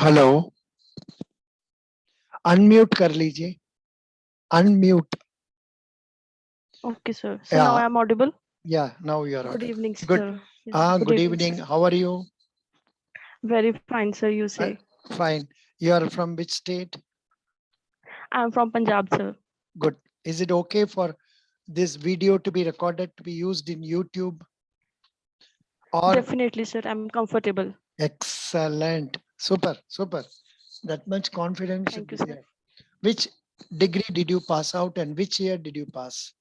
Hello, unmute कर लीजिए, unmute. Okay, sir. So now I Yeah, am audible. yeah, now you are Good audible. evening, Good. sir. Yes, good Good evening, evening. sir. How are you? Very fine, sir. You Uh, say. Fine. You are from which state? I am from Punjab, sir. Good. Is it okay for this video to be recorded to be used in YouTube? Or Definitely, sir. I'm comfortable. excellent. Super, super. That much confidence should Thank be you, sir. there. Which degree did you pass out and which year did you pass?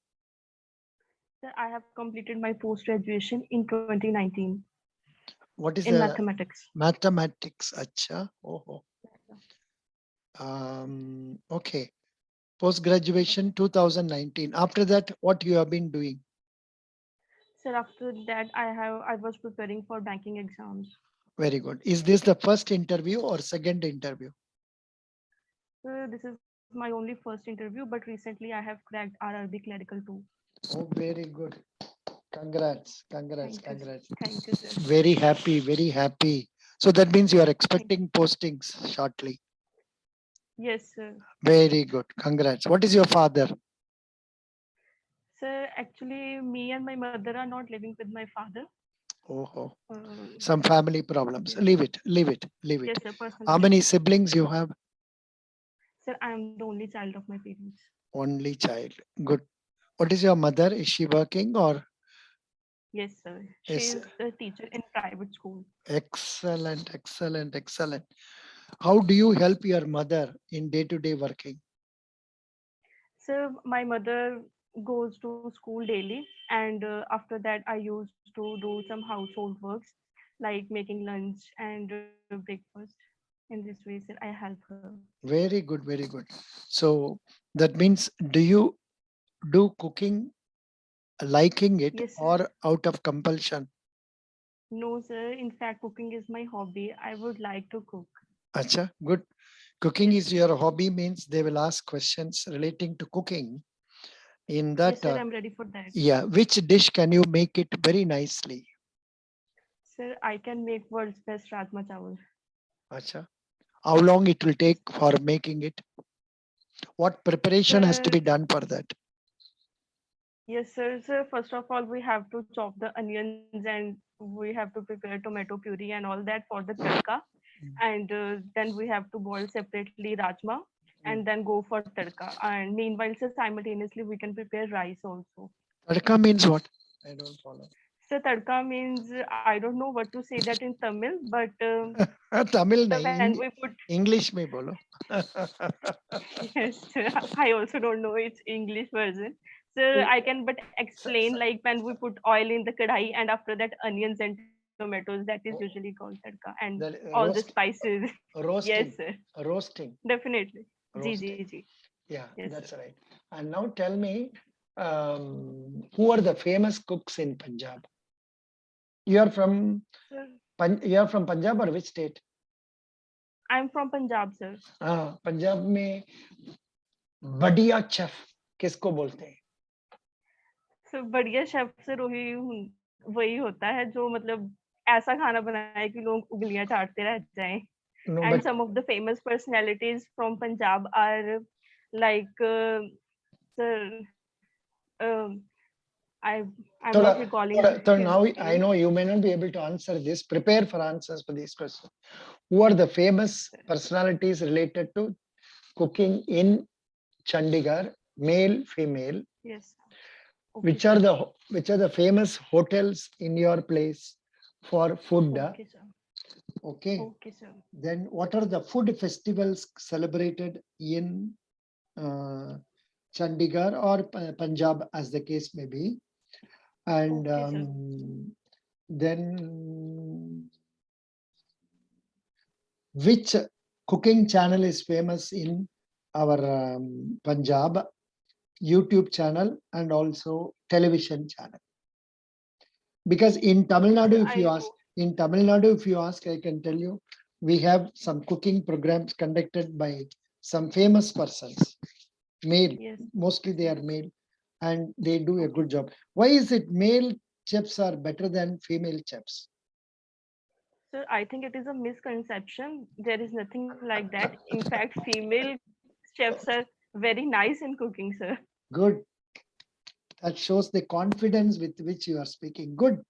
Sir, I have completed my post-graduation in 2019 What is in the mathematics. mathematics? Acha. Oh, okay. Post graduation 2019. After that, what you have been doing? Sir, after that, I was preparing for banking exams. Very good. Is this the first interview or second interview? Sir, this is my only first interview, but recently I have cracked RRB Clerical too. Oh, very good. Congrats, congrats, Thank you, sir. congrats. Thank you, sir. Very happy, very happy. So that means you are Thank expecting postings shortly. Yes, sir. Very good. Congrats. What is your father? Sir, actually, me and my mother are not living with my father. Oh, Uh, some family problems. yes, Leave it, leave it, leave it. yes, sir. Personal How many issues. siblings you have? Sir, I am the only child of my parents. Only child. Good. What is your mother? Is she working or Yes, sir. She is is a teacher in private school. excellent, excellent, excellent. How do you help your mother in day-to-day working? So my mother goes to school daily, and after that, I used to do some household works like making lunch and breakfast. In this way, sir, I help her. Very good, very good. So that means, do you do cooking liking it Yes, sir. or out of compulsion? No, sir. In fact, cooking is my hobby. I would like to cook. Acha, good. Cooking Yes, is sir. your hobby means they will ask questions relating to cooking. In Yes, that, sir. I'm ready for that. yeah, which dish can you make it very nicely? Sir, I can make world's best Rajma Chawal. Acha. How long it will take for making it? What preparation has to Sir, be done for that? yes, sir. So first of all, we have to chop the onions and we have to prepare tomato puree and all that for the tadka. And then we have to boil separately rajma and then go for tadka. And meanwhile, sir, simultaneously we can prepare rice also. Tadka means what? I don't follow. So tadka means I don't know what to say that in Tamil, but Tamil when nahi, we put English में बोलो. yes, I also don't know its English version. So I can but explain like when we put oil in the kadai and after that onions and tomatoes that is usually called tadka and That all the spices. Yes, sir. roasting, roasting, Definitely. Ji, ji, roasting. ji. Yeah, Yes, sir. that's right. And now tell me, who are the famous cooks in Punjab? You are from Sir, you are from Punjab or which state? I'm from Punjab, sir. Punjab में बढ़िया chef किसको बोलते हैं? So बढ़िया chef sir वही होता है जो मतलब ऐसा खाना बनाए कि लोग उंगलियां चाटते रह जाएं. No, And but some of the famous personalities from Punjab are like sir, um, I I'm thoda, not recalling so his now I name. know you may not be able to answer this. Prepare for answers for these questions. Who are the famous personalities related to cooking in Chandigarh, male, female? Yes. Okay, Which are sir. the famous hotels in your place for food? Okay, sir. Okay. Okay, sir. Then what are the food festivals celebrated in Chandigarh or Punjab, as the case may be? And Okay, sir. then which cooking channel is famous in our Punjab? YouTube channel and also television channel. Because in Tamil Yes, Nadu, sir. if you ask, I can tell you, we have some cooking programs conducted by some famous persons, male, Yes. mostly they are male, and they do a Okay. good job. Why is it male chefs are better than female chefs? Sir, I think it is a misconception. There is nothing like that. In fact, female chefs are very nice in cooking, sir. Good. That shows the confidence with which you are speaking. Good.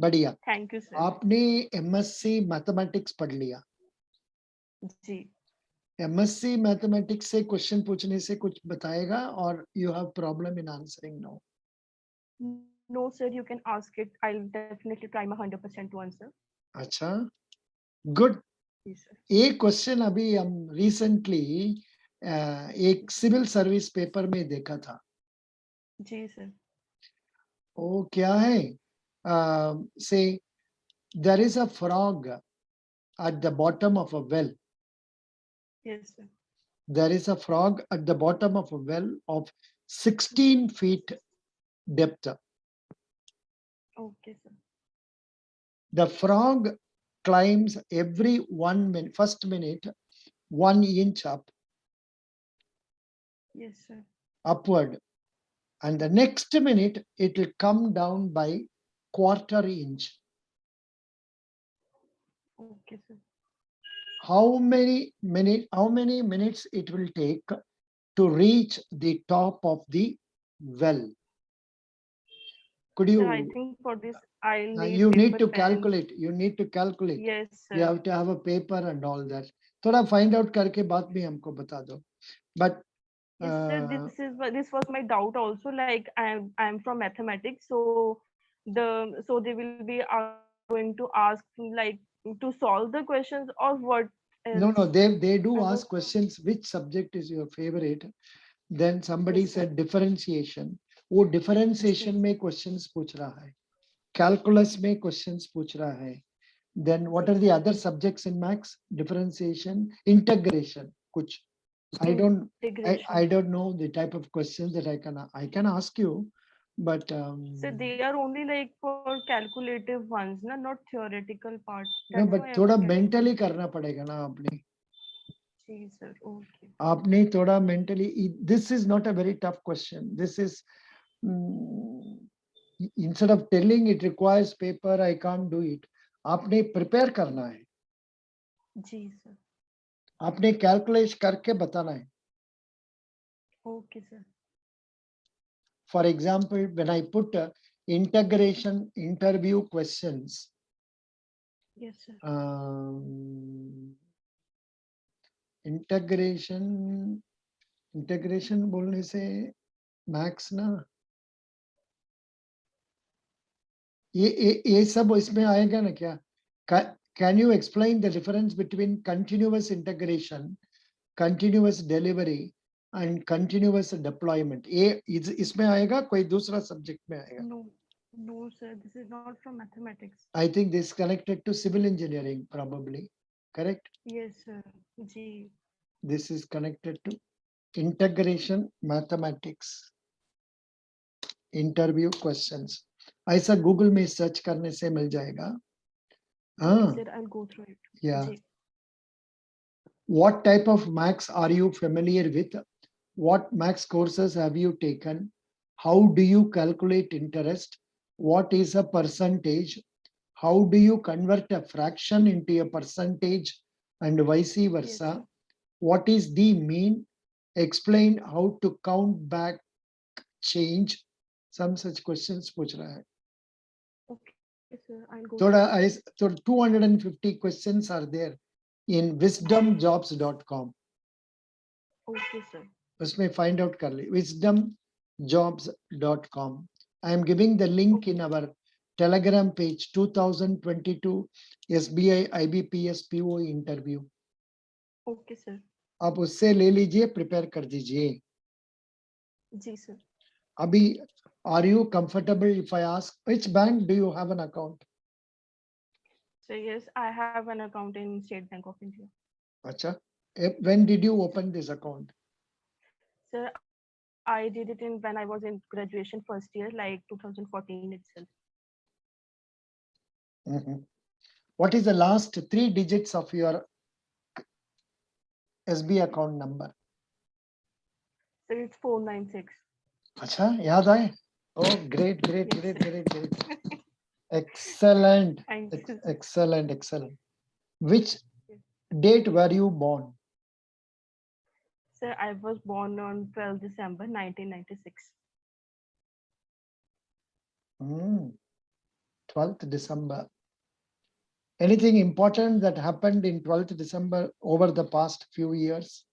बढ़िया. Thank you, sir. आपने MSc mathematics पढ़ लिया. जी. MSc mathematics से question पूछने से कुछ बताएगा और you have problem in answering no. No, sir, you can ask it. I'll definitely try my 100% to answer. अच्छा, गुड. Yes, sir. एक क्वेश्चन अभी हम रिसेंटली एक सिविल सर्विस पेपर में देखा था. जी, sir. वो क्या है? से there is a frog at the bottom of a well. Yes, sir. There is a frog at the bottom of a well of 16 feet depth. Okay, sir. The frog climbs every 1 minute, first minute, 1 inch Yes, sir. upward, and the next minute it will come down by quarter inch. Okay, sir. How many minutes it will take to reach the top of the well? Could Sir, I you? think for this I'll need You need paper, to pen. calculate. You need to calculate. Yes, You sir. have to have a paper and all that. थोड़ा find out करके बाद में हमको बता दो. But Yes, sir. This was my doubt also. Like I'm from mathematics, so they will be going to ask like to solve the questions or what else? no, they do I ask was questions. Which subject is your favorite? Then somebody Yes, sir. said differentiation. वो differentiation में questions पूछ रहा है. Calculus में questions पूछ रहा है. Then what are the other subjects in maths? Differentiation, integration. कुछ. I don't know the type of questions that I can ask you, but So they are only like for calculative ones, not theoretical part. no, That's but why I थोड़ा was getting mentally confused. करना पड़ेगा ना आपने. जी, sir. Okay. आपने थोड़ा mentally. This is not a very tough question. This is instead of telling it requires paper, I can't do it. आपने prepare करना है. जी, sir. आपने calculate करके बताना है. Okay, sir. For example, when I put integration interview questions, Yes, sir. Integration बोलने से मैक्स ना ये सब इसमें आएगा ना क्या? Can you explain the difference between continuous integration, continuous delivery and continuous deployment? ये इसमें आएगा, कोई दूसरा सब्जेक्ट में आएगा? No, sir. This is not from mathematics. I think this is connected to civil engineering, probably. Correct? Yes, sir. Ji. This is connected to integration mathematics. Interview questions. ऐसा Google में search करने से मिल जाएगा. Okay, sir. I'll go through it. Yeah. Ji. What type of maths are you familiar with? What maths courses have you taken? How do you calculate interest? What is a percentage? How do you convert a fraction into a percentage and vice versa? Yes, what is the mean? Explain how to count back change. Some such questions पूछ रहा है. okay, sir. I'll go थोड़ा 250 questions are there in wisdomjobs.com. Okay, sir. उसमें find out कर ले. wisdomjobs.com. I am giving the link in our Telegram page. 2022 SBI IBPS PO interview. Okay, sir. आप उससे ले लीजिए, prepare कर दीजिए. जी, sir. Abhi, are you comfortable if I ask which bank do you have an account? So yes, I have an account in State Bank of India. Acha. When did you open this account? Sir, I did it when I was in graduation first year, like 2014 itself. What is the last 3 digits of your SB account number? So it's 496. Acha, yaad aaye? Oh, great. Yes, sir. Excellent. Thank you. Excellent. Excellent. Which date were you born? Sir, I was born on 12th December 1996. 12th December. Anything important that happened in 12th December over the past few years?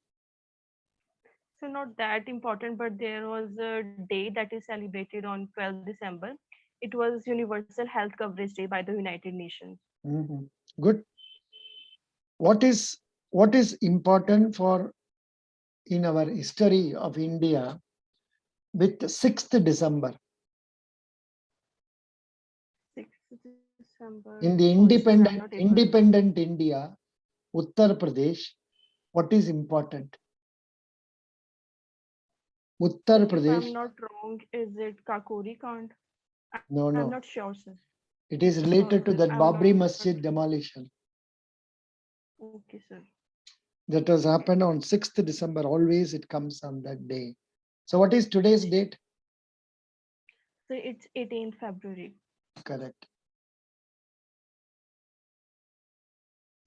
So not that important, but there was a day that is celebrated on 12th December. It was Universal Health Coverage Day by the United Nations. Mhm. Good. What is important for in our history of India with 6th December? 6th December. In the Sorry, sir, I'm not able. independent India, Uttar Pradesh, what is important? Uttar If Pradesh, I'm not wrong, is it Kakori Kand? I'm no, not no. sure, sir. It is related to that I'm not. Babri Masjid demolition Okay, sir. that has happened on 6th December. Always it comes on that day. So what is today's date? So it's 18th February. Correct.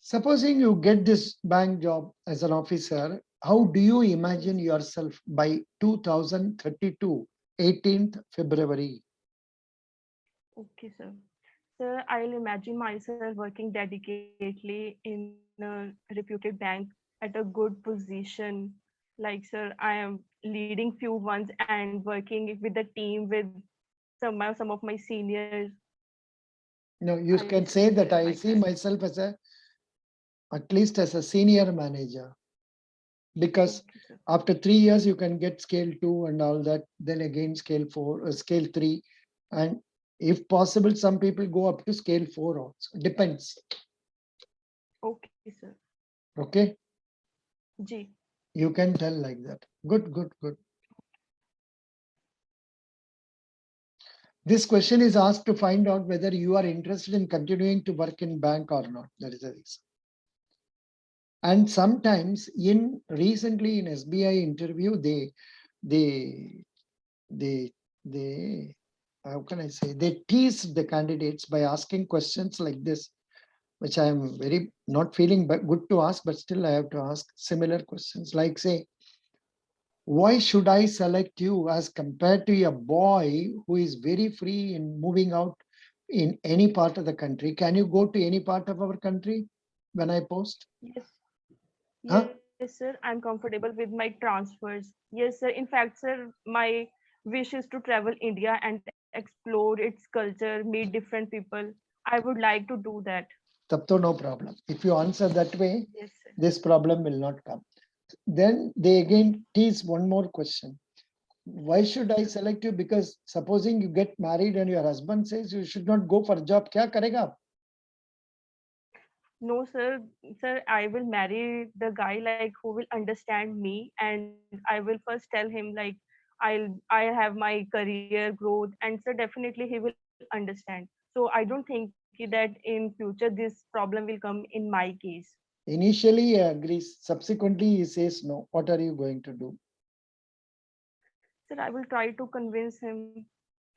Supposing you get this bank job as an officer, how do you imagine yourself by 2032, 18th February? Okay, sir. Sir, I'll imagine myself working dedicatedly in a reputed bank at a good position. Like, sir, I am leading few ones and working with the team with some of my seniors. No, you I can see say that myself I like see that. myself as at least as a senior manager, because Okay, sir. after 3 years you can get scale 2 and all that, then again scale 4, scale 3, and if possible some people go up to scale 4 also, depends. Okay, sir. Okay, G. you can tell like that. Good, good, good. This question is asked to find out whether you are interested in continuing to work in bank or not. That is the reason. And sometimes in recently in SBI interview, they they how can I say, they tease the candidates by asking questions like this, which I am very not feeling but good to ask, but still I have to ask similar questions like, say, why should I select you as compared to a boy who is very free in moving out in any part of the country? Can you go to any part of our country when I post? Yes. Huh? Yes, sir. I'm comfortable with my transfers. Yes, sir. In fact, sir, my wish is to travel India and explore its culture, meet different people. I would like to do that. Tab to no problem. If you answer that way, Yes, sir. this problem will not come. Then they again tease one more question. Why should I Sir. select you? Because supposing you get married and your husband says you should not go for a job, kya karega? No, sir. Sir, I will marry the guy like who will understand me, and I will first tell him like I have my career growth, and sir, definitely he will understand. So I don't think that in future this problem will come in my case. Initially, he agrees. Subsequently, he says no. What are you going to do? Sir, I will try to convince him,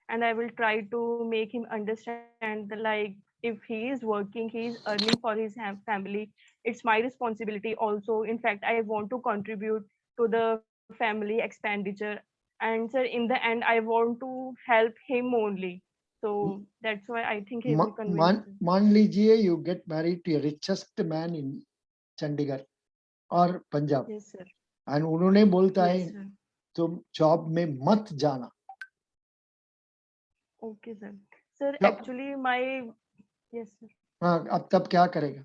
and I will try to make him understand that like if he is working, he is earning for his family. It's my responsibility also. In fact, I want to contribute to the family expenditure. And sir, in the end, I want to help him only. So that's why I think he will convince. मान लीजिए you get married to a richest man in Chandigarh और Punjab, Yes, sir. and उन्होंने बोलता Yes, है sir. तुम job में मत जाना. Okay, sir. Sir, job actually, my yes, sir. हाँ, अब तब क्या करेगा?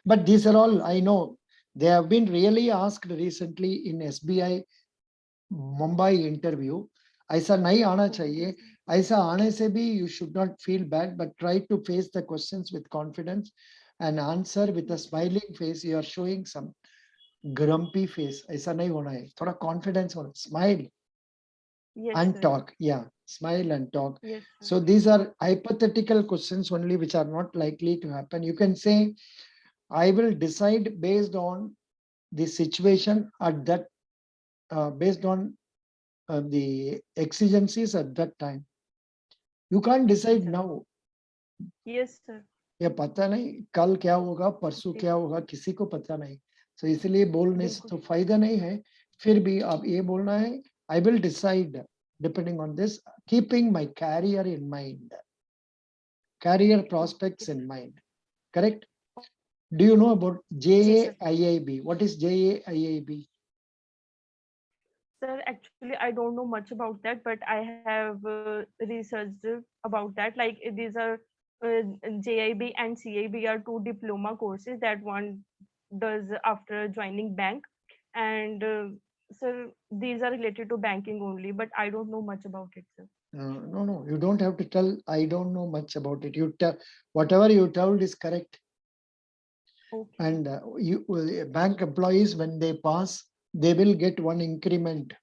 But these are all, I know, they have been really asked recently in SBI Mumbai interview. ऐसा नहीं आना Okay, चाहिए. sir. ऐसा आने से भी you should not feel bad, but try to face the questions with confidence and answer with a Yes, sir. smiling face. You are showing some grumpy face. ऐसा नहीं होना है. थोड़ा confidence होना. Smile Yes, and sir. talk. Yeah, smile and talk. Yes, sir. So these are hypothetical questions only, which are not likely to happen. You can say, I will decide based on the situation at that, based on the exigencies at that time. You can't Okay, decide sir. now. Yes, sir. ये पता नहीं कल क्या होगा, परसों जी, क्या होगा, किसी को पता नहीं। तो इसलिए बोलने से बिल्कुल। तो फायदा नहीं है। फिर भी आप ये बोलना है, I will decide depending on this, keeping my career in mind, career Okay, prospects sir. in mind. Correct? Do you know about जी, sir. JAIIB? What is JAIIB? Sir, actually, I don't know much about that, but I have researched about that. Like these are JIB and CIB are two diploma courses that one does after joining bank, and sir, these are related to banking only. But I don't know much about it, sir. No, you don't have to tell, I don't know much about it. You tell, whatever you told is correct. Okay, sir. And bank employees, when they pass, they will get one increment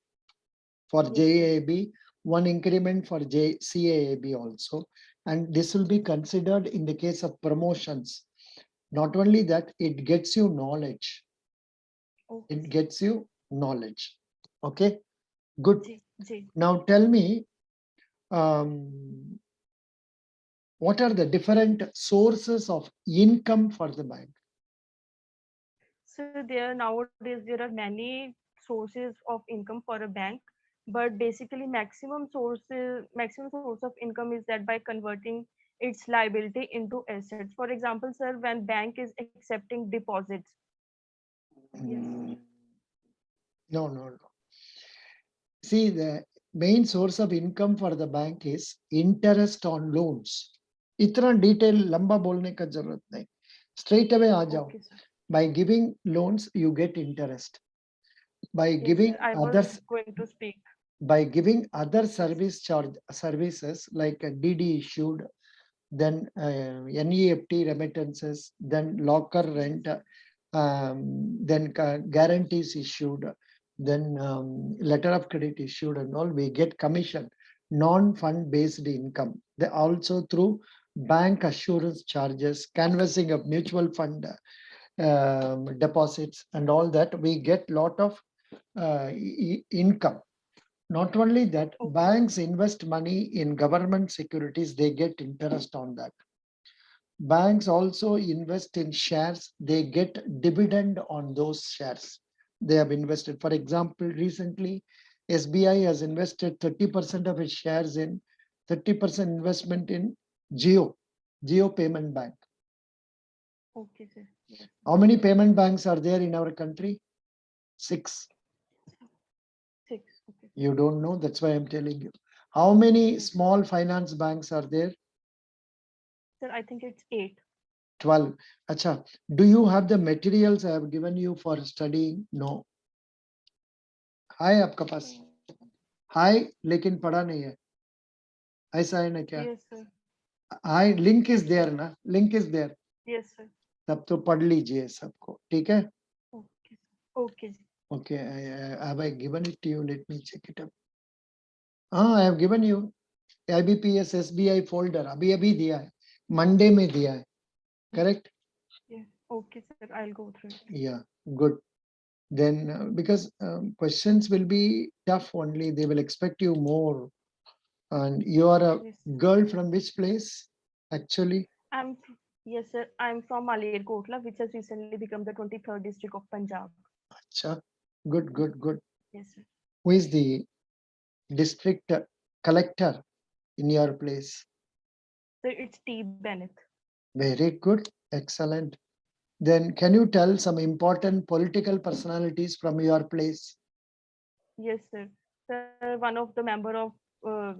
for Yes, sir. JAB, one increment for CAAB also. And this will be considered in the case of promotions. Not only that, it gets you knowledge. Okay, It sir. gets you knowledge. Okay, good. Ji, ji. Now tell me, um, what are the different sources of income for the bank? So there nowadays there are many sources of income for a bank, but basically maximum source of income is that by converting its liability into assets. For example, sir, when bank is accepting deposits. Yes. Mm, no. See, the main source of income for the bank is interest on loans. इतना detail लंबा बोलने का जरूरत नहीं, straight away आ जाओ. Okay, sir. By giving loans, you get interest. By Yes, giving sir. I was others, going to speak. by giving other Yes. services like a DD issued, then NEFT remittances, then locker Yes. rent, then guarantees issued, then letter of credit issued and all, we get commission, non-fund based income. They also through bank assurance charges, canvassing of mutual fund deposits and all that, we get lot of income. Not only that, Okay, sir. banks invest money in government securities, they get interest on that. Banks also invest in shares, they get dividend on those shares they have invested. For example, recently, SBI has invested 30% of its shares in 30% investment in Geo Payment Bank. Okay, sir. Yes. How many payment banks are there in our country? 6. Six. Okay. You don't know, that's why I'm telling you. How many Yes. small finance banks are there? Sir, I think it's eight. 12. Acha, do you have the materials I have given you for studying? No. Hi, आपका पास हाय लेकिन पढ़ा नहीं है, ऐसा है ना क्या? Yes, sir. Hi link is Yes, sir. There ना, link is there, Yes, sir. तब तो पढ़ लीजिए सबको, ठीक है? Okay. Okay. Okay, have I given it to you? Let me check it up. हाँ, I have given you IBPS SBI folder, अभी अभी दिया है, मंडे में दिया है, correct? Yeah. Okay, sir. I'll go through it. Yeah, good. Then because questions will be tough only, they will expect you more. And you are a Yes, sir. girl from which place actually? Yes, sir. I'm from Malerkotla, which has recently become the 23rd district of Punjab. Acha, good. Yes, sir. Who is the district collector in your place? So it's T. Bennett. Very good, excellent. Then can you tell some important political personalities from your place? Yes, sir. Sir, one of the member of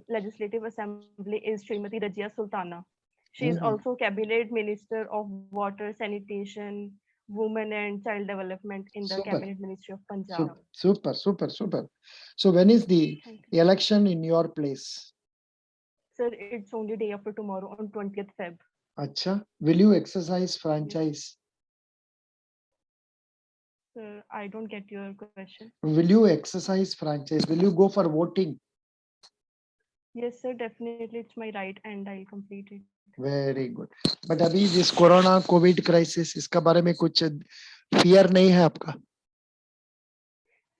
Legislative Assembly is Srimati Rajia Sultana. She is Mhm. also Cabinet Minister of Water, Sanitation, Women and Child Development in the Super, Cabinet Ministry of Punjab. super. So when is the Thank you. election in your place? Sir, it's only day after tomorrow on 20th Feb. Acha, will you exercise Yes. franchise? Sir, I don't get your question. Will you exercise franchise? Will you go for voting? Yes, sir, definitely it's my right and I'll complete it. Very good. But अभी this corona Covid crisis, इसका बारे में कुछ fear नहीं है आपका?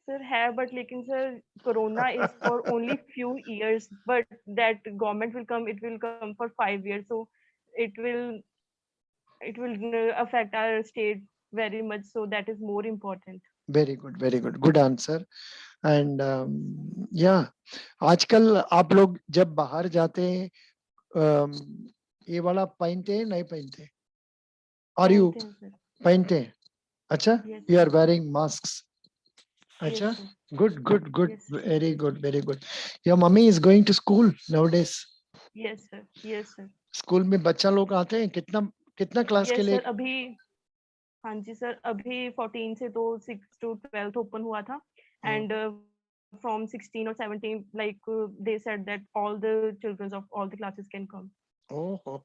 Sir, hai, but lekin sir, Corona is for only few years, but that government will come, it will come for 5 years. So it will affect our state very much, so that is more important. Very good, very good, good answer. And yeah, आजकल आप लोग जब बाहर जाते हैं ये वाला पहनते हैं नहीं पहनते? Are you पहनते हैं सर. पहनते हैं? अच्छा, Yes you sir. are wearing masks. Yes अच्छा, sir. good, good, good, Yes sir. very good, very good. Your mummy is going to school nowadays. Yes sir. Yes sir. School में बच्चा लोग आते हैं, कितना कितना क्लास के Yes लिए? sir. अभी हाँ जी सर, अभी 14 से तो 6 to 12th ओपन हुआ था, and from 16 or 17 like they said that all the children of all the classes can come. Oh,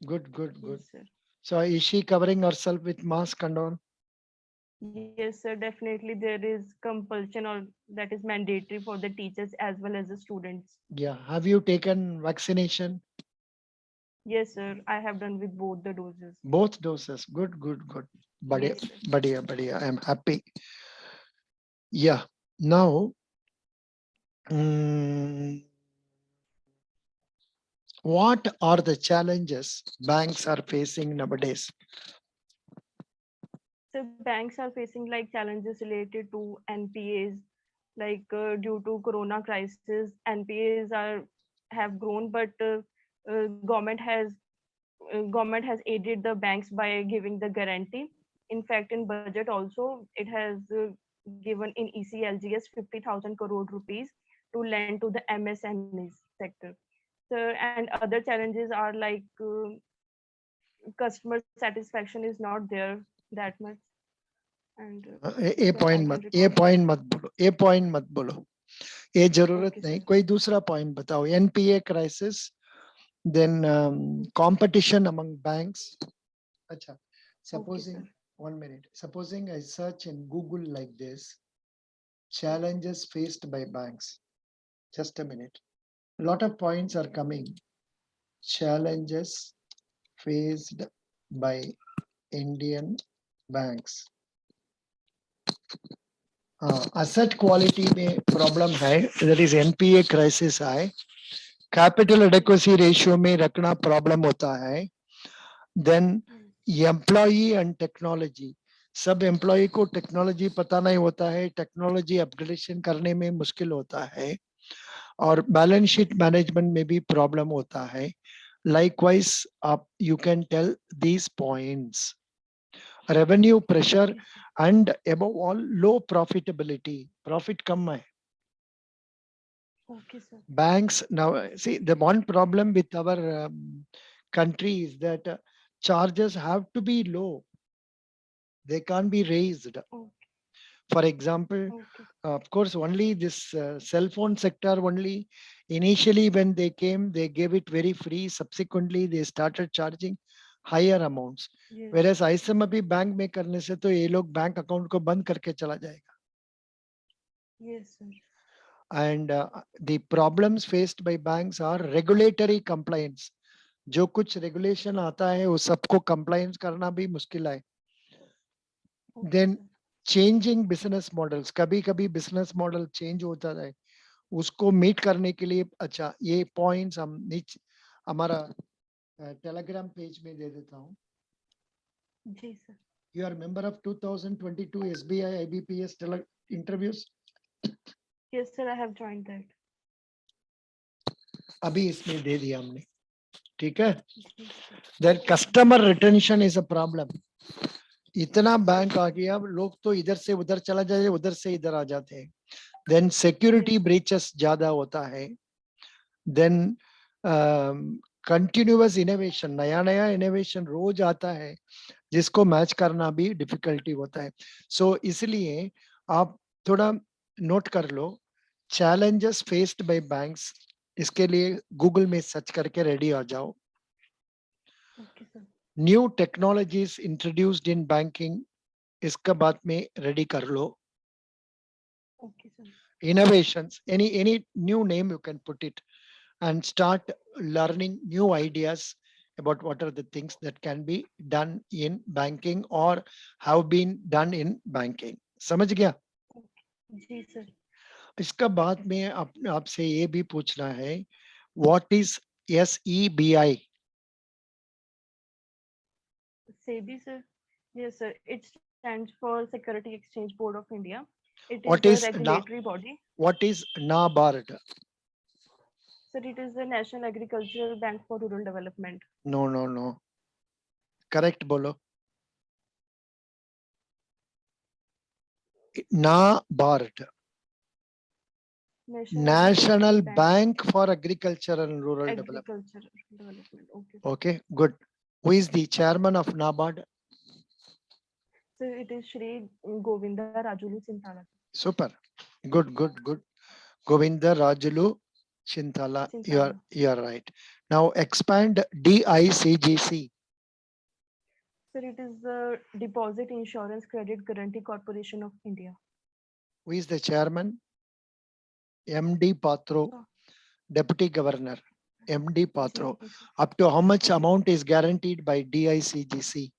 good, good, good. Yes sir. So is she covering herself with mask and all? Yes sir, definitely there is compulsion, or that is mandatory for the teachers as well as the students. Yeah. Have you taken vaccination? Yes sir, I have done with both the doses. Both doses. Good, good, good. Badhiya, Yes sir. badhiya, badhiya. I'm happy. Yeah. Now, mm, what are the challenges banks are facing nowadays? So banks are facing like challenges related to NPAs, like due to Corona crisis, NPAs are have grown, but government has aided the banks by giving the guarantee. In fact, in budget also, it has given in ECLGS 50,000 crore rupees to lend to the MSMEs sector. So, and other challenges are like customer satisfaction is not there that much. And A sir, I point can मत A recall. point मत बोलो, A point मत बोलो, ये जरूरत Okay, नहीं, sir. कोई दूसरा point बताओ. NPA crisis, then competition among banks. अच्छा, Okay, supposing sir. 1 minute, supposing I search in Google like this, challenges faced by banks. Just a minute. A lot of points are coming. Challenges faced by Indian banks. Asset quality में problem है, that is NPA crisis है. Capital adequacy ratio में रखना problem होता है. Then employee and technology. सब employ को technology पता नहीं होता है, टेक्नोलॉजी अपग्रेडेशन करने में मुश्किल होता है, और बैलेंस शीट मैनेजमेंट में भी प्रॉब्लम होता है. Likewise, you can tell these points. Revenue pressure and above all low profitability. Profit कम है. Okay, sir. Banks now, see, the one problem with our country is that charges have to be low. They can't be raised. Okay. For example, Okay. of course, only this cell phone sector only, initially when they came, they gave it very free. Subsequently, they started charging higher amounts. Yes. Whereas ऐसे में भी bank में करने से तो ये लोग bank account को बंद करके चला जाएगा. Yes, sir. And the problems faced by banks are regulatory compliance. जो कुछ रेगुलेशन आता है वो सबको कंप्लायंस करना भी मुश्किल है. Okay, Then sir. Changing business models, कभी कभी बिजनेस मॉडल चेंज होता है, उसको मीट करने के लिए. अच्छा, ये पॉइंट्स हम नीचे हमारा टेलीग्राम पेज में दे देता हूँ. जी sir. You are member of 2022 SBI IBPS interviews. Yes, sir. I have joined that. अभी इसमें दे दिया हमने, ठीक है. जी sir. Then customer retention is a problem. इतना बैंक आ गया, लोग तो इधर से उधर चला जाए, उधर से इधर आ जाते हैं. देन सिक्योरिटी ब्रीचेस ज्यादा होता है. देन कंटिन्यूअस इनोवेशन, नया नया इनोवेशन रोज आता है, जिसको मैच करना भी डिफिकल्टी होता है. सो इसलिए आप थोड़ा नोट कर लो, चैलेंजेस फेस्ड बाय बैंक्स. इसके लिए गूगल में सर्च करके रेडी आ जाओ. Okay, sir. New technologies introduced in banking, इसका बाद में रेडी कर लो. Okay, sir. Innovations, any new name you can put it, and start learning new ideas about what are the things that can be done in banking or have been done in banking. समझ गया? जी sir. इसका बाद में आपसे ये भी पूछना है, what is SEBI? SEBI, sir. Yes, sir. It stands for Security Exchange Board of India. It is What the is na? regulatory body. What is NABARD? Sir, it is the National Agricultural Bank for Rural Development. No, no, no. Correct, bolo. NABARD. National National Agricultural Bank, Bank for Agriculture and Rural Development. Agriculture Development. Okay, sir. Okay, good. Who is the chairman of NABARD? So it is Shri Govinda Rajulu Chintala. Super. Good, good, good. Govinda Rajulu Chintala. Chintala. You are right. Now expand DICGC. Sir, it is the Deposit Insurance Credit Guarantee Corporation of India. Who is the chairman? MD Patro, Oh, Deputy Governor. MD Patro. GOVT, sir. Up to how much Okay. amount is guaranteed by DICGC?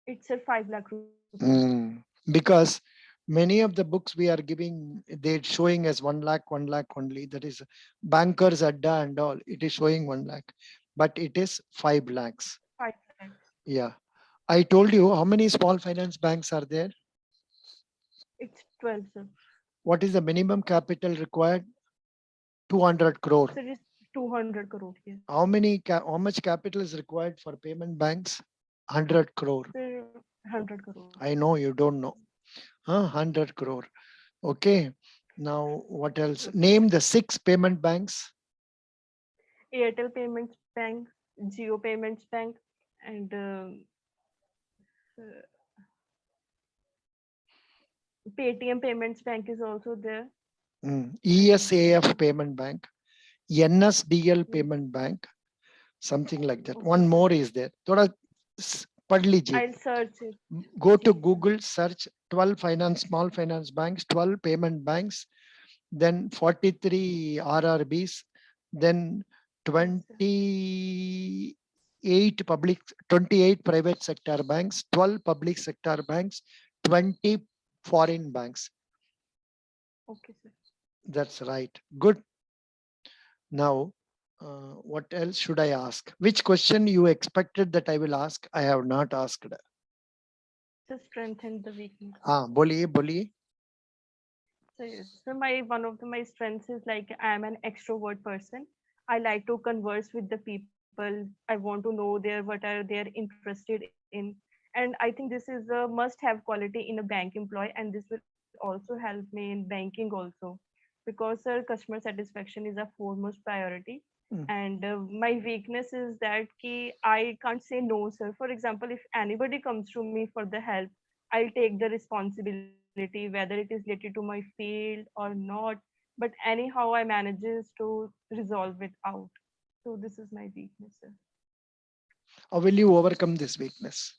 It's a 5 lakh rupees. Because many of the books we are giving, they're showing as 1 lakh, 1 lakh only. That is bankers adda and all. It is showing 1 lakh, but it is 5 lakhs. 5 lakhs. Yeah. I told you how many small finance banks are there? It's 12, sir. What is the minimum capital required? 200 crore. Sir, it's 200 crore. Yes. How much capital is required for payment banks? 100 crore. Sir, 100 crore. I know you don't know. 100 crore. Okay. Now what else? Okay. Name the 6 payment banks. Airtel Payments Bank, Geo Payments Bank, and uh, Paytm Payments Bank is also there. ESAF payment bank, NSDL Yes. payment bank, something like that. Okay, One sir. more is there. Thoda पढ़ लीजिए. I'll search it. Go to Ji, sir. Google, search 12 small finance banks, 12 payment banks, then 43 RRBs, then Yes, sir. 28 private sector banks, 12 public sector banks, 20 foreign banks. Okay, sir. That's right. Good. Now, what else should I ask? Which question you expected that I will ask? I have not asked. To strengthen the weakness. बोलिए बोलिए. So yes, so my strengths is like I am an extrovert person. I like to converse with the people. I want to know what are they interested in, and I think this is a must-have quality in a bank employee, and this will also help me in banking also, because customer satisfaction is a foremost priority. Mm. And my weakness is that I can't say no, sir. For example, if anybody comes to me for the help, I'll take the responsibility, whether it is related to my field or not. But anyhow, I manages to resolve it out. So this is my weakness, sir. How will you overcome this weakness?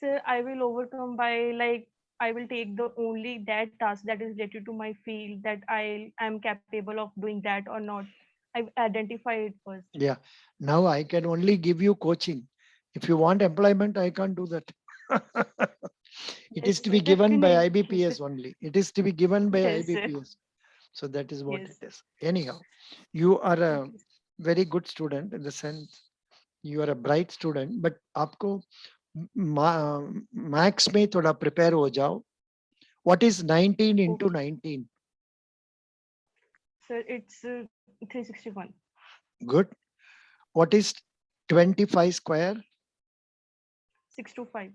So I will overcome by like I will take the only that task that is related to my field that I am capable of doing that or not. I identify it first. Yeah. Now I can only give you coaching. If you want employment, I can't do that. It is Yes, to sir, be given by definitely, sir. IBPS only. It is to be given by Yes, sir. IBPS. So that is what it Yes. is. Anyhow, you are a Okay. very good student in the sense you are a bright student, but आपको max में थोड़ा prepare हो जाओ. What is 19 into Okay. 19? Sir, it's 361. Good. What is 25 square? 625.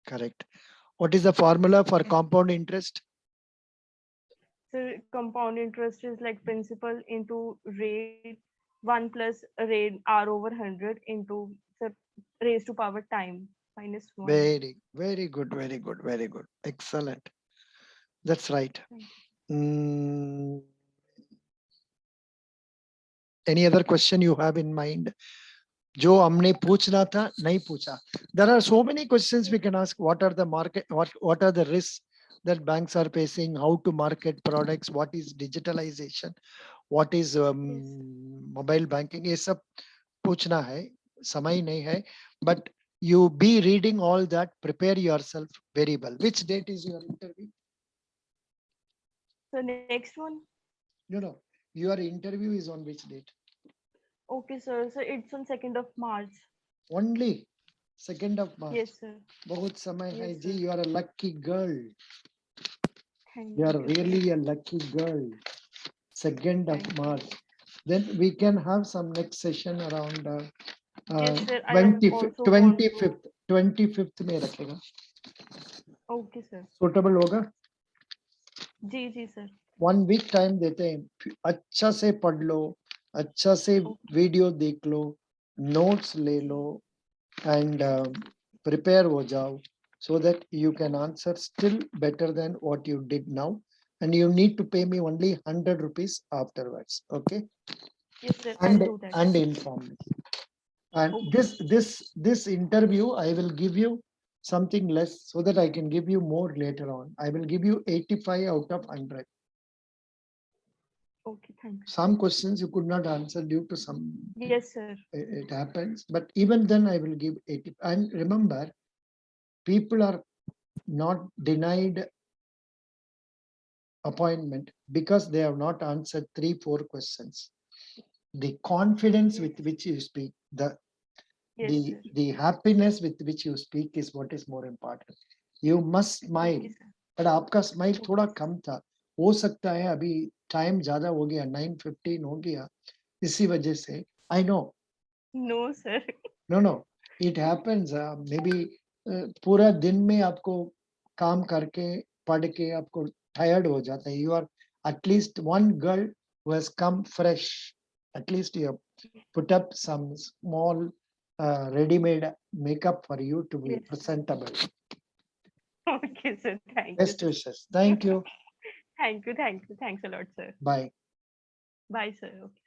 Correct. What is the formula for compound interest? So compound interest is like principal into rate 1 plus rate r over 100 into sir, raised to power time minus 1. Very good, very good, very good. Excellent. That's right. Thank you. Mm, any other question you have in mind? जो हमने पूछना था नहीं पूछा. There are so many questions we can ask. What are the market? What are the risks that banks are facing? How to market products? What is digitalization? What is Yes. mobile banking? ये सब पूछना है. समय नहीं है. But you be reading all that. Prepare yourself very well. Which date is your interview? So next one. No. Your interview is on which date? Okay, sir. So it's on 2nd of March. Only. 2nd of March. Yes, sir. बहुत समय है Yes, ji. sir. You are a lucky girl. Thank You are you, sir. really a lucky girl. 2nd of Thank March. you. Then we can have some next session around Yes, sir. I am 25th, also want to. 25th में रखेगा. Okay, sir. Suitable होगा. जी, sir. 1 week time देते हैं. अच्छा से पढ़ लो, अच्छा से Okay. वीडियो देख लो, नोट्स ले लो, and prepare हो जाओ, so that you can answer still better than what you did now, and you need to pay me only 100 rupees afterwards. Okay. Yes, sir. I'll do that. And inform me. And Okay. this interview I will give you something less, so that I can give you more later on. I will give you 85 out of 100. Okay. Thank you. Some questions you could not answer due to some, Yes, sir. it happens, but even then I will give 80. And remember, people are not denied appointment because they have not answered 3-4 questions. The confidence with which you speak, Yes, sir. the happiness with which you speak is what is more important. You must smile. Okay, sir. But आपका smile Okay. थोड़ा कम था. हो सकता है अभी time ज्यादा हो गया, 9:15 हो गया, इसी वजह से. I know. No, sir. No, it happens. Maybe पूरा दिन में आपको काम करके पढ़ के आपको tired हो जाता है. You are at least one girl who has come fresh. At least you have put up some small ready-made makeup for you to be Yes. presentable. Okay, sir. Thank you, Best sir. wishes. Thank you. Thank you. Thank you. Thanks a lot, sir. Bye. Bye, sir. Okay.